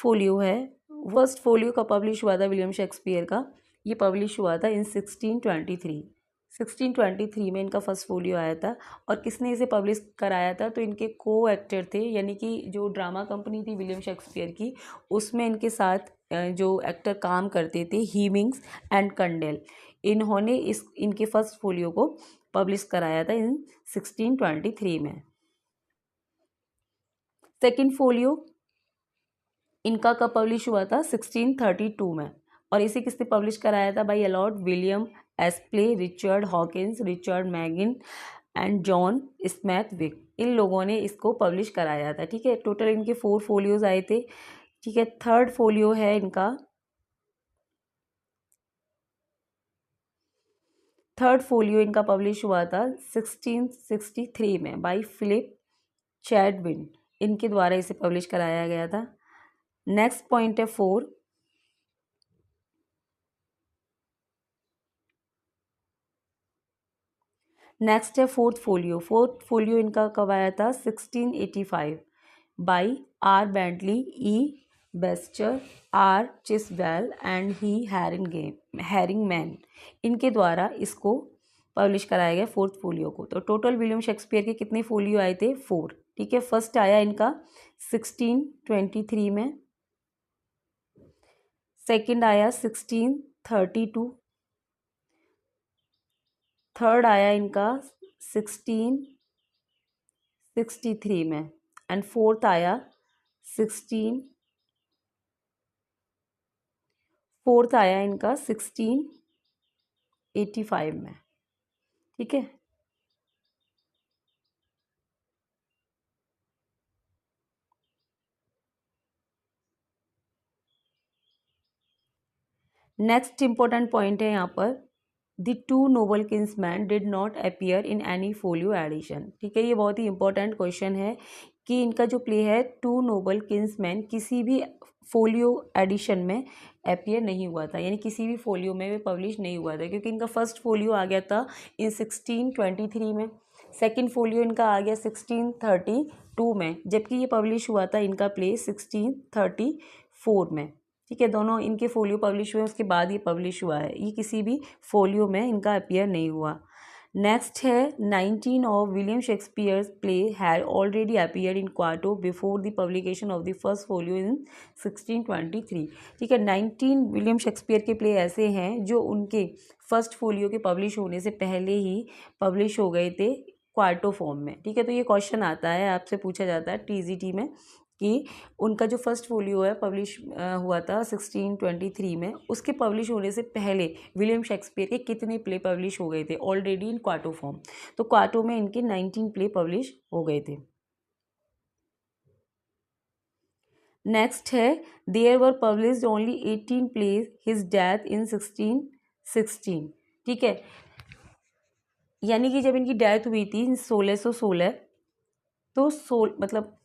फोलियो का पब्लिश हुआ था विलियम शेक्सपियर का, ये पब्लिश हुआ था इन 1623 में इनका फर्स्ट फोलियो आया था. और किसने इसे पब्लिश कराया था? तो इनके को एक्टर थे, यानी कि जो ड्रामा कंपनी थी विलियम शेक्सपियर की, उसमें इनके साथ जो एक्टर काम करते थे, हीमिंग्स एंड कंडेल, इन्होंने इनके फर्स्ट फोलियो को पब्लिश कराया था इन 1623 में. सेकेंड फोलियो इनका कब पब्लिश हुआ था? 1632 में. और इसे किसने पब्लिश कराया था? By lord William Aspley, Richard Hawkins, Richard मैगिन एंड जॉन स्मैथविक. इन लोगों ने इसको पब्लिश कराया था. ठीक है, टोटल इनके 4 फोलियोज आए थे. ठीक है, थर्ड फोलियो है इनका, पब्लिश हुआ था 1663 में बाय फिलिप चैडविन. इनके द्वारा इसे पब्लिश कराया गया था. नेक्स्ट पॉइंट है 4. नेक्स्ट है फोर्थ फोलियो इनका कब आया था? 1685 by R Bentley, E Brewster, R Chiswell and H Herringman. इनके द्वारा इसको पब्लिश कराया गया फोर्थ फोलियो को. तो टोटल विलियम शेक्सपियर के कितने फोलियो आए थे? 4. ठीक है, फर्स्ट आया इनका 1623 में, सेकंड आया 1632, थर्ड आया इनका 1663 में एंड फोर्थ आया 1685 में. ठीक है, नेक्स्ट इंपॉर्टेंट पॉइंट है यहाँ पर, the 2 noble kinsmen did not appear in any folio edition. ठीक है, ये बहुत ही इंपॉर्टेंट क्वेश्चन है कि इनका जो प्ले है 2 नोबल किंग्समैन किसी भी फोलियो एडिशन में अपीयर नहीं हुआ था, यानी किसी भी फोलियो में वे पब्लिश नहीं हुआ था, क्योंकि इनका फर्स्ट फोलियो आ गया था इन 1623 में, सेकंड फोलियो इनका आ गया 1632 में, जबकि ये पब्लिश हुआ था इनका प्ले 1634 में। ठीक है, दोनों इनके फोलियो पब्लिश हुए, उसके बाद ये पब्लिश हुआ है, ये किसी भी फोलियो में इनका अपीयर नहीं हुआ। नेक्स्ट है 19 of William Shakespeare's play had already appeared in quarto before the publication of the first folio in 1623। ठीक है, 19 विलियम शेक्सपियर के प्ले ऐसे हैं जो उनके फर्स्ट फोलियो के पब्लिश होने से पहले ही पब्लिश हो गए थे क्वार्टो फॉर्म में। ठीक है, तो ये क्वेश्चन आता है, आपसे पूछा जाता है टीजीटी में कि उनका जो फर्स्ट फोलियो है पब्लिश हुआ था 1623 में, उसके पब्लिश होने से पहले विलियम शेक्सपियर के कितने प्ले पब्लिश हो गए थे ऑलरेडी इन क्वार्टो फॉर्म। तो क्वार्टो में इनके 19 प्ले पब्लिश हो गए थे। नेक्स्ट है there were published only 18 plays his death in 1616। ठीक है, यानी कि जब इनकी डेथ हुई थी 1616 तो मतलब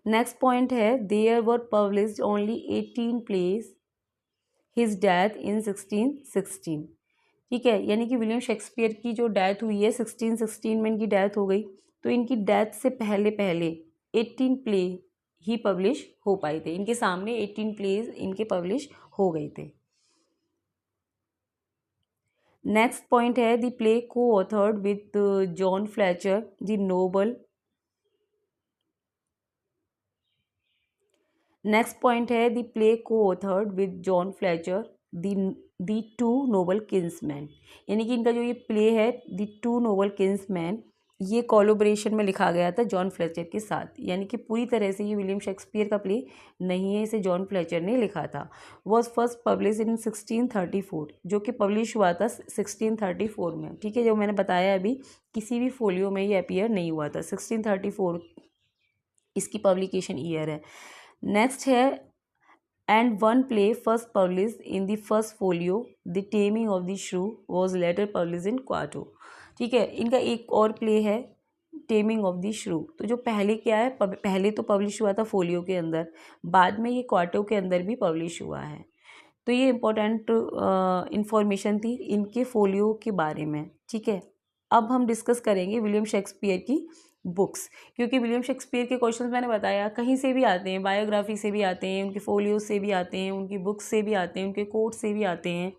नेक्स्ट पॉइंट है there were published only 18 plays his death in 1616। ठीक है, यानी कि विलियम शेक्सपियर की जो डेथ हुई है 1616 में इनकी डेथ हो गई, तो इनकी डेथ से पहले पहले 18 प्ले ही पब्लिश हो पाए थे, इनके सामने 18 प्लेज इनके पब्लिश हो गए थे। नेक्स्ट पॉइंट है द प्ले को authored with John Fletcher the noble. Next point है द प्ले को authored with John Fletcher the Two Noble Kinsmen. यानी कि इनका जो ये प्ले है द टू नोबल किंग्समैन, ये कोलैबोरेशन में लिखा गया था जॉन फ्लेचर के साथ, यानी कि पूरी तरह से ये विलियम शेक्सपियर का प्ले नहीं है, इसे जॉन फ्लेचर ने लिखा था। वॉज फर्स्ट पब्लिश इन 1634, जो कि पब्लिश हुआ था 1634 में। ठीक है, जो मैंने बताया अभी, किसी भी फोलियो में ये अपीयर नहीं हुआ था, 1634 इसकी पब्लिकेशन ईयर है। नेक्स्ट है and one play first publish in the first folio the taming of the shrew was later publish in quarto. ठीक है, इनका एक और प्ले है टेमिंग ऑफ द श्रू, तो जो पहले क्या है, पहले तो पब्लिश हुआ था फोलियो के अंदर, बाद में ये क्वार्टो के अंदर भी पब्लिश हुआ है। तो ये इम्पोर्टेंट इंफॉर्मेशन थी इनके फोलियो के बारे में। ठीक है, अब हम डिस्कस करेंगे विलियम शेक्सपियर की बुक्स, क्योंकि विलियम शेक्सपियर के क्वेश्चंस मैंने बताया कहीं से भी आते हैं, बायोग्राफी से भी आते हैं, उनके फोलियो से भी आते हैं, उनकी बुक्स से भी आते हैं, उनके कोट से भी आते हैं।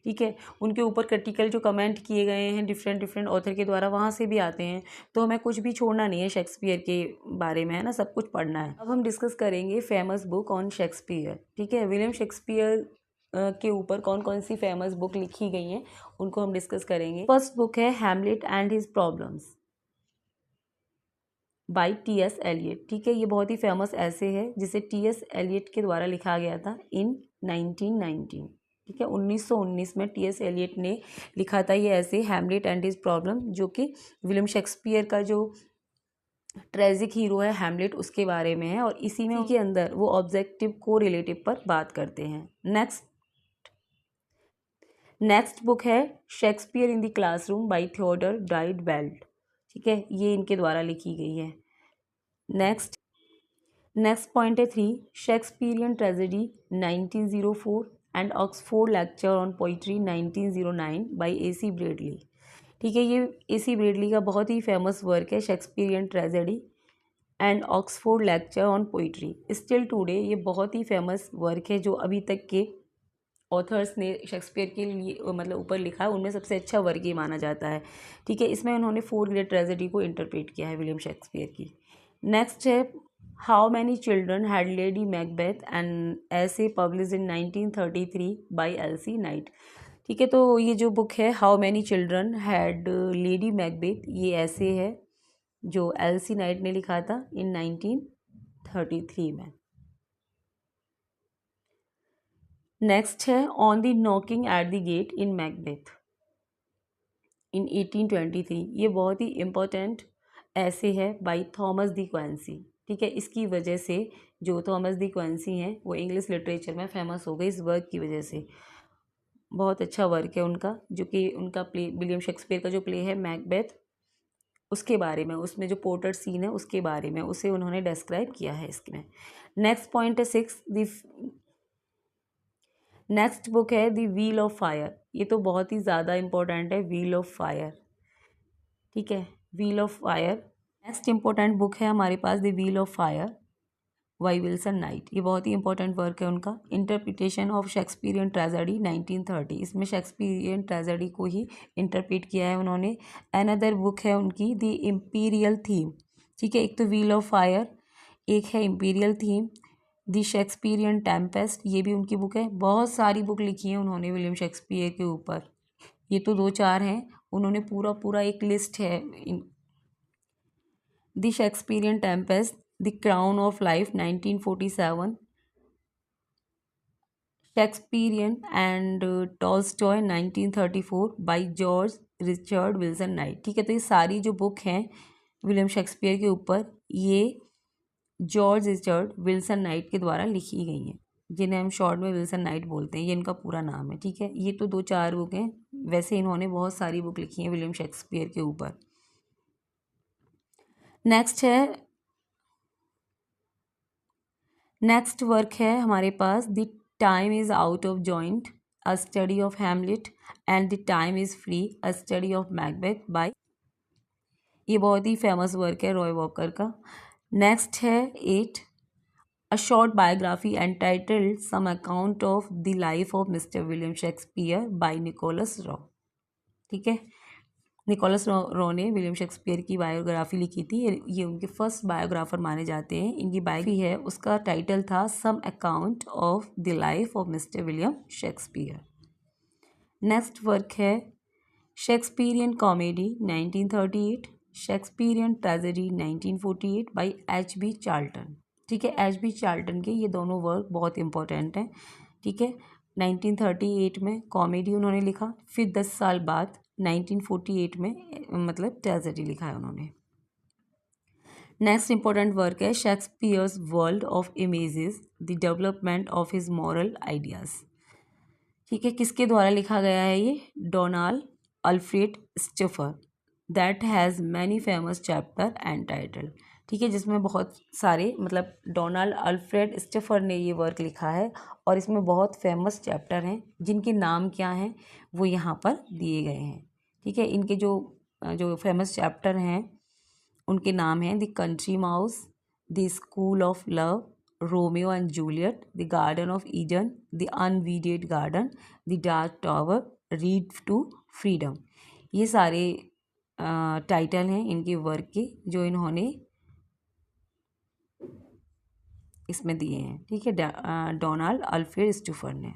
ठीक है, उनके ऊपर क्रिटिकल जो कमेंट किए गए हैं डिफरेंट ऑथर के द्वारा, वहाँ से भी आते हैं। तो हमें कुछ भी छोड़ना नहीं है शेक्सपियर के बारे में, है ना, सब कुछ पढ़ना है। अब हम डिस्कस करेंगे फेमस बुक ऑन शेक्सपियर। ठीक है, विलियम शेक्सपियर के ऊपर कौन कौन सी फेमस बुक लिखी गई हैं उनको हम डिस्कस करेंगे। फर्स्ट बुक है Hamlet and his problems by T S. Eliot. ठीक है, ये बहुत ही फेमस ऐसे है जिसे टी.एस. एलियट के द्वारा लिखा गया था इन 1919। ठीक है, 1919 में टी.एस. एलियट ने लिखा था ये ऐसे हैमलेट एंड हिज प्रॉब्लम, जो कि विलियम शेक्सपियर का जो ट्रेजिक हीरो है हैमलेट उसके बारे में है, और इसी में के अंदर वो ऑब्जेक्टिव को रिलेटिव पर बात करते हैं। नेक्स्ट बुक है Shakespeare in the classroom by Theodore डाइड बेल्ट। ठीक है, ये इनके द्वारा लिखी गई है। नेक्स्ट पॉइंट है 3 Shakespearean tragedy 1904 and Oxford lecture on poetry 1909 by AC. Bradley. ठीक है, ये ए.सी. ब्रेडली का बहुत ही फेमस वर्क है Shakespearean tragedy and Oxford lecture on poetry. Still today ये बहुत ही फेमस वर्क है, जो अभी तक के ऑथर्स ने शेक्सपियर के लिए मतलब ऊपर लिखा है, उनमें सबसे अच्छा वर्क ये माना जाता है। ठीक है, इसमें उन्होंने 4 ग्रेट ट्रेजेडी को इंटरप्रेट किया है विलियम शेक्सपियर की। नेक्स्ट है how many children had lady Macbeth and essay publish in 1933 by L C. Knight. ठीक है, तो ये जो बुक है how many children had lady Macbeth, ये ऐसे है जो एल.सी. नाइट ने लिखा था इन 1933 में। नेक्स्ट है on the knocking at the gate in Macbeth in 1823। ये बहुत ही इम्पोर्टेंट ऐसे है बाई थॉमस दी क्वेंसी। ठीक है, इसकी वजह से जो थॉमस दी क्वेंसी हैं वो इंग्लिश लिटरेचर में फेमस हो गए इस वर्क की वजह से। बहुत अच्छा वर्क है उनका, जो कि उनका प्ले विलियम शेक्सपियर का जो प्ले है मैकबेथ, उसके बारे में, उसमें जो पोर्ट्रेट सीन है उसके बारे में उसे उन्होंने डिस्क्राइब किया है इसमें। नेक्स्ट पॉइंट है 6 नेक्स्ट बुक है द व्हील ऑफ फायर। ये तो बहुत ही ज़्यादा इम्पोर्टेंट है, व्हील ऑफ फायर, ठीक है, wheel of fire. Next important book है हमारे पास the wheel of fire by Wilson Knight. ये बहुत ही इंपॉर्टेंट वर्क है उनका। इंटरप्रिटेशन ऑफ शेक्सपियरियन ट्रेजेडी 1930, इसमें शेक्सपियरियन ट्रेजेडी को ही इंटरप्रेट किया है उन्होंने। अनदर बुक है उनकी द इम्पीरियल थीम, ठीक है, एक तो व्हील ऑफ फायर, एक है imperial theme. The Shakespearian Tempest, ये भी उनकी बुक है। बहुत सारी बुक लिखी है उन्होंने विलियम शेक्सपियर के ऊपर, ये तो 2-4 हैं, उन्होंने पूरा पूरा एक लिस्ट है। The Shakespearian Tempest, the crown of life 1947, Shakespearean and Tolstoy 1934 by George Richard Wilson night, ठीक है। तो ये सारी जो बुक हैं विलियम शेक्सपियर के ऊपर, ये जॉर्ज रिचर्ड विल्सन नाइट के द्वारा लिखी गई हैं, जिन्हें हम शॉर्ट में विल्सन नाइट बोलते हैं, ये इनका पूरा नाम है, ठीक है। ये तो 2-4 बुक हैं, वैसे इन्होंने बहुत सारी बुक लिखी हैं विलियम शेक्सपियर के ऊपर। नेक्स्ट वर्क है हमारे पास the time is out of joint, a study of Hamlet, and the time is free, a study of Macbeth by, ये बहुत ही फेमस वर्क है रॉय वॉकर का। नेक्स्ट है 8, a short biography entitled some account of the life of mister William Shakespeare by Nicholas Rowe, ठीक है। Nicholas Rowe ने William Shakespeare की biography लिखी थी, ये उनके फर्स्ट बायोग्राफर माने जाते हैं। इनकी बायोग्राफी है, उसका टाइटल था some account of the life of mister William Shakespeare. Next work है Shakespearian comedy 1938, Shakespearian tragedy 1948 by H.B. Charlton, ठीक है। H.B. चार्ल्टन के ये दोनों वर्क बहुत इंपॉर्टेंट हैं, ठीक है। 1938 में कॉमेडी उन्होंने लिखा, फिर 10 साल बाद 1948 में मतलब ट्रेजेडी लिखा है उन्होंने। नेक्स्ट इंपॉर्टेंट वर्क है Shakespeare's world of images, the development of his moral ideas, ठीक है। किसके द्वारा लिखा गया है ये? Donald Alfred stiffer, that has many famous chapter and title, ठीक है, जिसमें बहुत सारे मतलब डोनाल्ड अल्फ्रेड स्टिफर ने ये वर्क लिखा है और इसमें बहुत फेमस चैप्टर हैं, जिनके नाम क्या हैं वो यहाँ पर दिए गए हैं, ठीक है। इनके जो जो फेमस चैप्टर हैं उनके नाम हैं the country mouse, the school of love, Romeo and Juliet, the garden of Eden, the unweeded garden, the dark tower, read to freedom. ये सारे टाइटल हैं इनके वर्क के जो इन्होंने इसमें दिए हैं, ठीक है, डोनाल्ड अल्फ्रेड स्टिफर ने।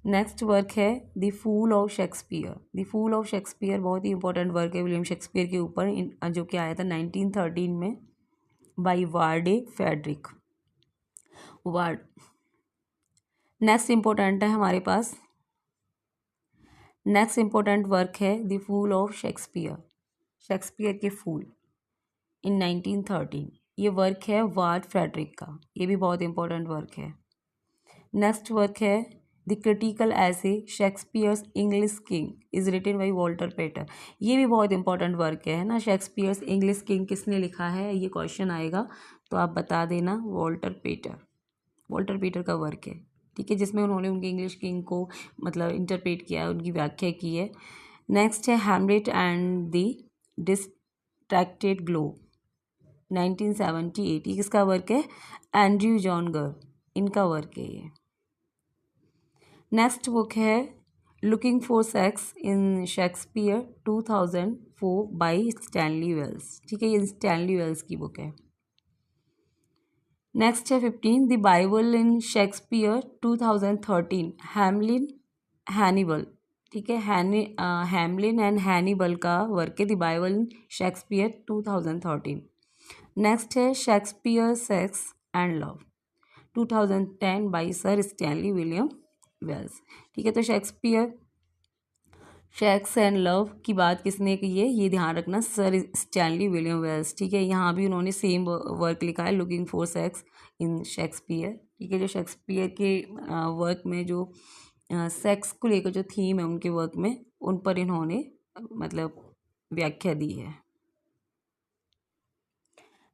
नेक्स्ट वर्क है the fool of Shakespeare. The fool of Shakespeare बहुत ही इंपॉर्टेंट वर्क है विलियम शेक्सपियर के ऊपर, जो कि आया था 1913 में bye Warde Frederick ward. Next important है हमारे पास, नेक्स्ट इंपॉर्टेंट वर्क है the fool of Shakespeare, Shakespeare के फूल इन 1913, ये वर्क है वार्ड फेडरिक का, ये भी बहुत इंपॉर्टेंट वर्क है। नेक्स्ट वर्क है the critical essay Shakespeare's English king is written by Walter Pater, ये भी बहुत इंपॉर्टेंट वर्क है ना। शेक्सपियर्स इंग्लिश किंग किसने लिखा है, ये क्वेश्चन आएगा तो आप बता देना, वॉल्टर पेटर, वॉल्टर पेटर का वर्क है, ठीक है, जिसमें उन्होंने उनके इंग्लिश किंग को मतलब इंटरप्रेट किया है, उनकी व्याख्या की है। नेक्स्ट है Hamlet and the distracted globe 1978, ये किसका वर्क है? एंड्रयू जॉन गर्व, इनका वर्क है ये। नेक्स्ट बुक है looking for sex in Shakespeare 2004 by Stanley Wells, ठीक है, ये स्टैनली वेल्स की बुक है। नेक्स्ट है 15 the Bible in Shakespeare 2013, Hamlin Hannibal, ठीक है, हैमलिन एंड हैनिबल का वर्क है the Bible in Shakespeare 2013। Next है Shakespeare sex and love 2010 by sir Stanley William Wells, ठीक है। तो शेक्सपियर शेक्स एंड लव की बात किसने की है, ये ध्यान रखना, सर स्टैनली विलियम वेल्स, ठीक है। यहाँ भी उन्होंने सेम वर्क लिखा है looking for sex in Shakespeare, ठीक है। जो शेक्सपियर के वर्क में जो सेक्स को लेकर जो थीम है उनके वर्क में, उन पर इन्होंने मतलब व्याख्या दी है।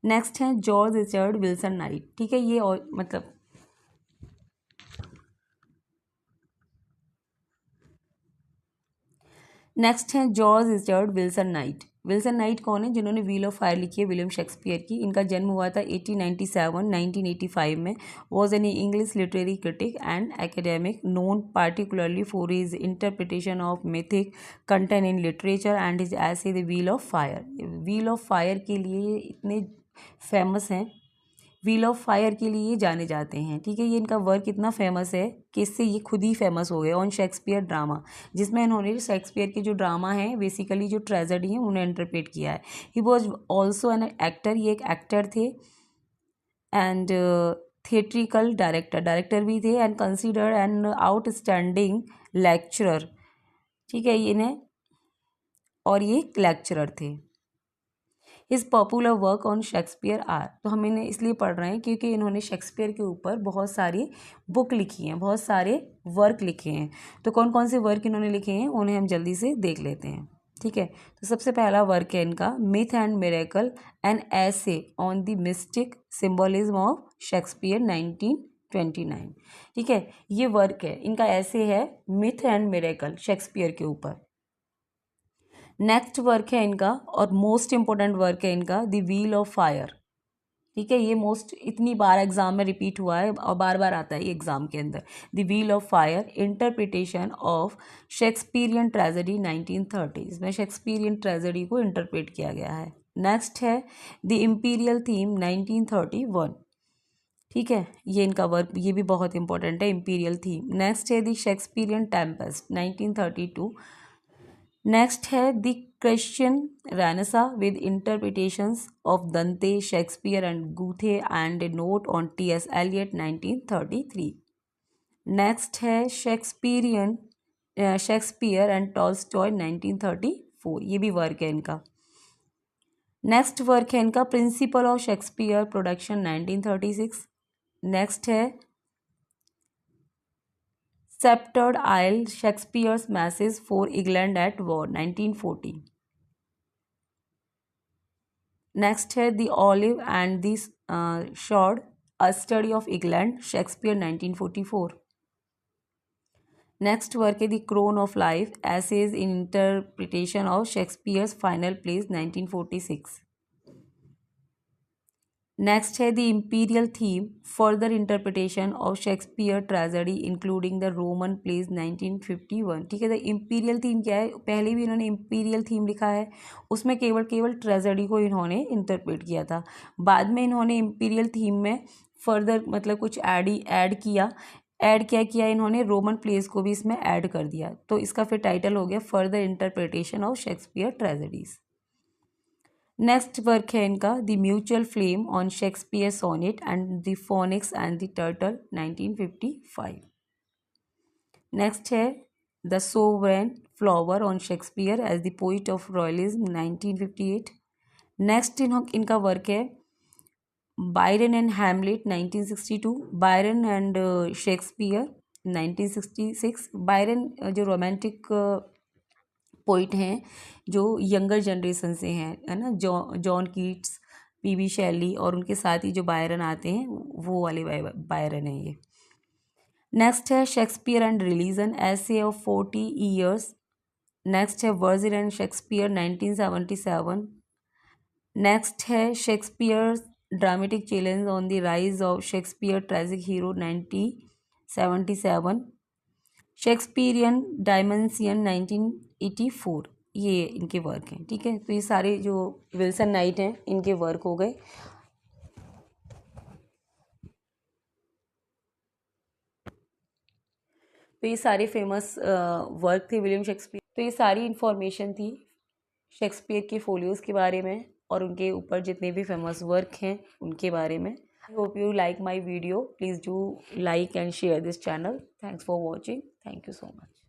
नेक्स्ट है जॉर्ज रिचर्ड विल्सन नाइट, ठीक है, ये और मतलब नेक्स्ट है George Richard Wilson night. Wilson night कौन है? जिन्होंने व्हील ऑफ फायर लिखी है विलियम शेक्सपियर की। इनका जन्म हुआ था 1895 में। Was an English literary critic and academic known particularly for his interpretation of mythic content in literature and his essay the wheel of fire. Wheel of fire के लिए इतने फेमस हैं, व्हील ऑफ फायर के लिए जाने जाते हैं। ठीक है, ये इनका वर्क इतना फेमस है कि इससे ये खुद ही फेमस हो गए। ऑन शेक्सपियर ड्रामा, जिसमें इन्होंने शेक्सपियर के जो ड्रामा हैं बेसिकली जो ट्रेजेडी हैं उन्हें इंटरप्रेट किया है। He was also an actor, ये एक एक्टर थे एंड थिएट्रिकल डायरेक्टर भी थे and considered an outstanding lecturer. ठीक है, इन्हें और ये लेक्चरर थे। His popular work on Shakespeare are, तो हम इन्हें इसलिए पढ़ रहे हैं क्योंकि इन्होंने शेक्सपियर के ऊपर बहुत सारी बुक लिखी हैं, बहुत सारे वर्क लिखे हैं। तो कौन कौन से वर्क इन्होंने लिखे हैं उन्हें हम जल्दी से देख लेते हैं। ठीक है, तो सबसे पहला वर्क है इनका मिथ एंड मिरेकल एन ऐसे on the mystic symbolism of Shakespeare 1929। ठीक है, ये वर्क है इनका, ऐसे है मिथ एंड मिरेकल शेक्सपियर के ऊपर। नेक्स्ट वर्क है इनका और मोस्ट इंपॉर्टेंट वर्क है इनका द व्हील ऑफ फायर। ठीक है, ये मोस्ट इतनी बार एग्जाम में रिपीट हुआ है और बार बार आता है ये एग्जाम के अंदर। The wheel of fire interpretation of Shakespearean tragedy 1930 में शेक्सपियरियन ट्रेजेडी को इंटरप्रेट किया गया है। नेक्स्ट है द इम्पीरियल थीम 1931। ठीक है, ये इनका वर्क, ये भी बहुत इंपॉर्टेंट है, इम्पीरियल थीम। नेक्स्ट है द शेक्सपियरियन टेम्पेस्ट 1932। नेक्स्ट है the Christian renaissance with interpretations of Dante, Shakespeare and Goethe and a note on T S. Eliot 1933। Next है शेक्सपियर एंड टॉल्स्टॉय 1934, ये भी वर्क है इनका। नेक्स्ट वर्क है इनका principle of Shakespeare production 1936। Next है Sceptred Isle, Shakespeare's Masses for England at War 1940। Next है The Olive and the Sword, A Study of England, Shakespeare 1944। Next work है The Crown of Life, Essays in Interpretation of Shakespeare's Final Plays 1946। Next है the imperial theme further interpretation of Shakespeare tragedy including the Roman plays 1951। ठीक है, the imperial theme क्या है? पहले भी इन्होंने imperial theme लिखा है, उसमें केवल ट्रेजेडी को इन्होंने इंटरप्रेट किया था। बाद में इन्होंने इम्पीरियल थीम में फर्दर मतलब कुछ ऐड किया इन्होंने रोमन प्लेज को भी इसमें ऐड कर दिया, तो इसका फिर टाइटल हो गया further interpretation of Shakespeare tragedies. Next work है इनका the mutual flame on Shakespeare sonnet and the phoenix and the turtle 1955। Next है the sovereign flower on Shakespeare as the poet of royalism 1958। Next इनका work है Byron and Hamlet 1962, Byron and Shakespeare 1966। Byron जो romantic poet हैं जो younger generation से हैं, है ना, जॉन कीट्स, पीबी शेली और उनके साथ ही जो बायरन आते हैं वो वाले बायरन है ये। नेक्स्ट है Shakespeare and religion, essay of 40 years. Next है वर्जिल एंड शेक्सपियर 1977। नेक्स्ट है Shakespeare dramatic challenge on the rise of Shakespeare tragic hero 1977। Shakespearian dimension 1984, ये इनके वर्क हैं। ठीक है, तो ये सारे जो विल्सन नाइट हैं इनके वर्क हो गए। तो ये सारे फेमस वर्क थे विलियम शेक्सपियर। तो ये सारी इंफॉर्मेशन थी शेक्सपियर के फोलियोज़ के बारे में और उनके ऊपर जितने भी फेमस वर्क हैं उनके बारे में। आई hope you like my video, please do like and share this channel. Thanks for watching, thank you so much.